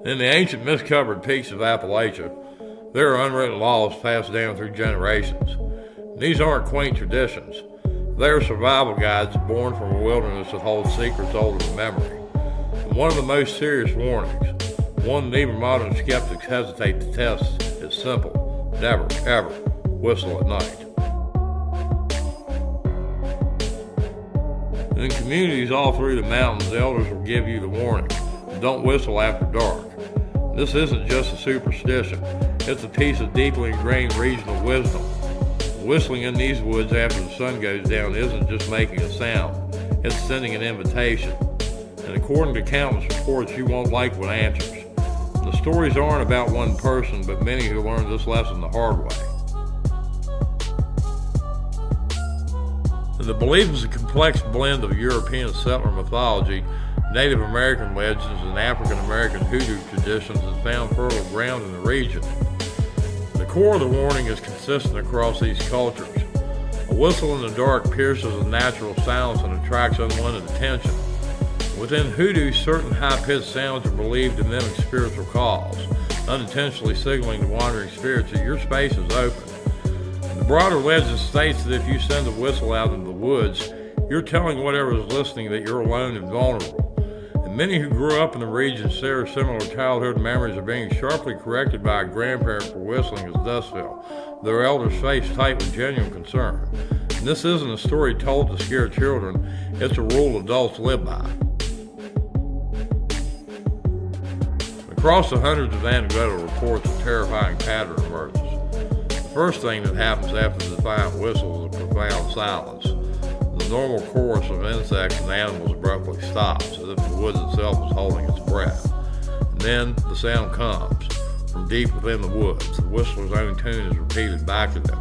In the ancient mist-covered peaks of Appalachia, there are unwritten laws passed down through generations. These aren't quaint traditions. They are survival guides born from a wilderness that holds secrets older than memory. And one of the most serious warnings, one that even modern skeptics hesitate to test, is simple: never, ever whistle at night. In communities all through the mountains, elders will give you the warning: don't whistle after dark. This isn't just a superstition, it's a piece of deeply ingrained regional wisdom. Whistling in these woods after the sun goes down isn't just making a sound, it's sending an invitation. And according to countless reports, you won't like what answers. The stories aren't about one person, but many who learned this lesson the hard way. The belief is a complex blend of European settler mythology, Native American legends, and African American Hoodoo traditions that found fertile ground in the region. The core of the warning is consistent across these cultures. A whistle in the dark pierces a natural silence and attracts unwanted attention. Within Hoodoo, certain high-pitched sounds are believed to mimic spiritual calls, unintentionally signaling to wandering spirits that your space is open. The broader legend states that if you send a whistle out into the woods, you're telling whatever is listening that you're alone and vulnerable. And many who grew up in the region share similar childhood memories of being sharply corrected by a grandparent for whistling as dusk fell, their elders' face tight with genuine concern. And this isn't a story told to scare children, it's a rule adults live by. Across the hundreds of anecdotal reports, a terrifying pattern emerges. The first thing that happens after the defiant whistle is a profound silence. The normal chorus of insects and animals abruptly stops, as if the woods itself is holding its breath. And then the sound comes from deep within the woods. The whistler's own tune is repeated back to them.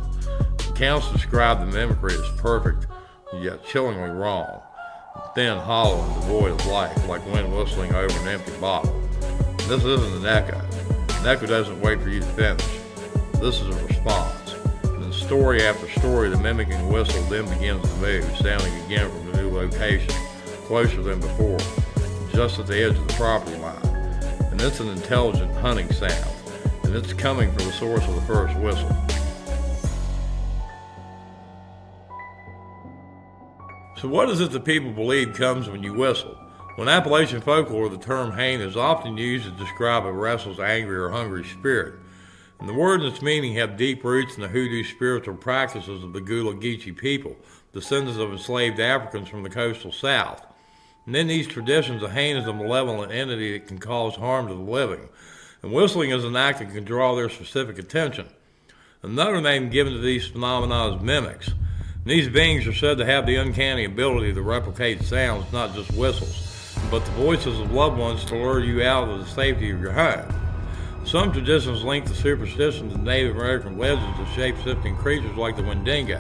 Accounts describe the mimicry as perfect, yet chillingly wrong, thin, hollow, and devoid of life, like wind whistling over an empty bottle. And this isn't an echo. An echo doesn't wait for you to finish. This is a response. And story after story, the mimicking whistle then begins to move, sounding again from a new location, closer than before, just at the edge of the property line. And it's an intelligent hunting sound, and it's coming from the source of the first whistle. So what is it that people believe comes when you whistle? When Appalachian folklore, the term Haint is often used to describe a restless, angry, or hungry spirit. And the word and its meaning have deep roots in the Hoodoo spiritual practices of the Gullah Geechee people, descendants of enslaved Africans from the coastal south. And in these traditions, a Haint is a malevolent entity that can cause harm to the living. And whistling is an act that can draw their specific attention. Another name given to these phenomena is mimics. And these beings are said to have the uncanny ability to replicate sounds, not just whistles, but the voices of loved ones to lure you out of the safety of your home. Some traditions link the superstition to Native American legends of shape-shifting creatures like the Wendigo.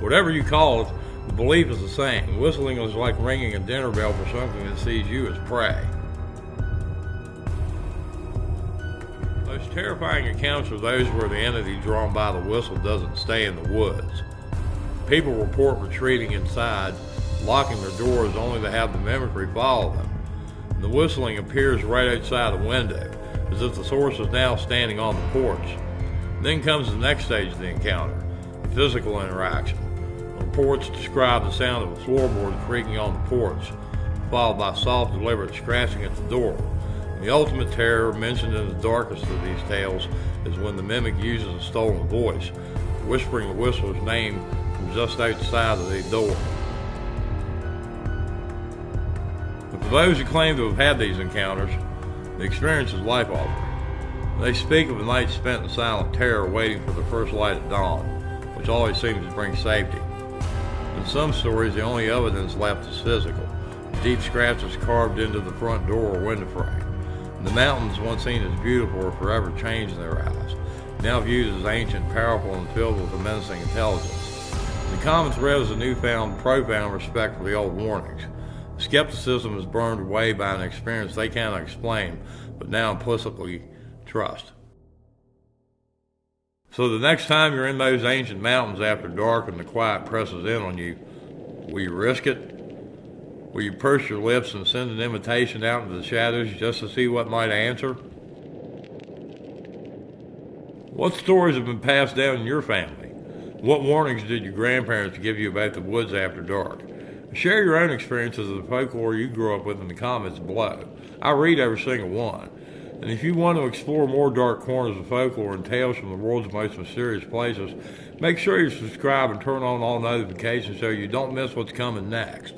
Whatever you call it, the belief is the same. Whistling is like ringing a dinner bell for something that sees you as prey. Most terrifying accounts are those where the entity drawn by the whistle doesn't stay in the woods. People report retreating inside, locking their doors only to have the mimicry follow them. And the whistling appears right outside the window, as if the source is now standing on the porch. Then comes the next stage of the encounter, physical interaction. Reports describe the sound of a floorboard creaking on the porch, followed by soft, deliberate scratching at the door. And the ultimate terror, mentioned in the darkest of these tales, is when the mimic uses a stolen voice, whispering the whistler's name from just outside of the door. But for those who claim to have had these encounters, the experience is life-altering. They speak of a night spent in silent terror waiting for the first light of dawn, which always seems to bring safety. In some stories, the only evidence left is physical. Deep scratches carved into the front door or window frame. And the mountains, once seen as beautiful, are forever changed in their eyes, now viewed as ancient, powerful, and filled with a menacing intelligence. The common thread is a newfound, profound respect for the old warnings. Skepticism is burned away by an experience they cannot explain, but now implicitly trust. So the next time you're in those ancient mountains after dark and the quiet presses in on you, will you risk it? Will you purse your lips and send an invitation out into the shadows just to see what might answer? What stories have been passed down in your family? What warnings did your grandparents give you about the woods after dark? Share your own experiences of the folklore you grew up with in the comments below. I read every single one. And if you want to explore more dark corners of folklore and tales from the world's most mysterious places, make sure you subscribe and turn on all notifications so you don't miss what's coming next.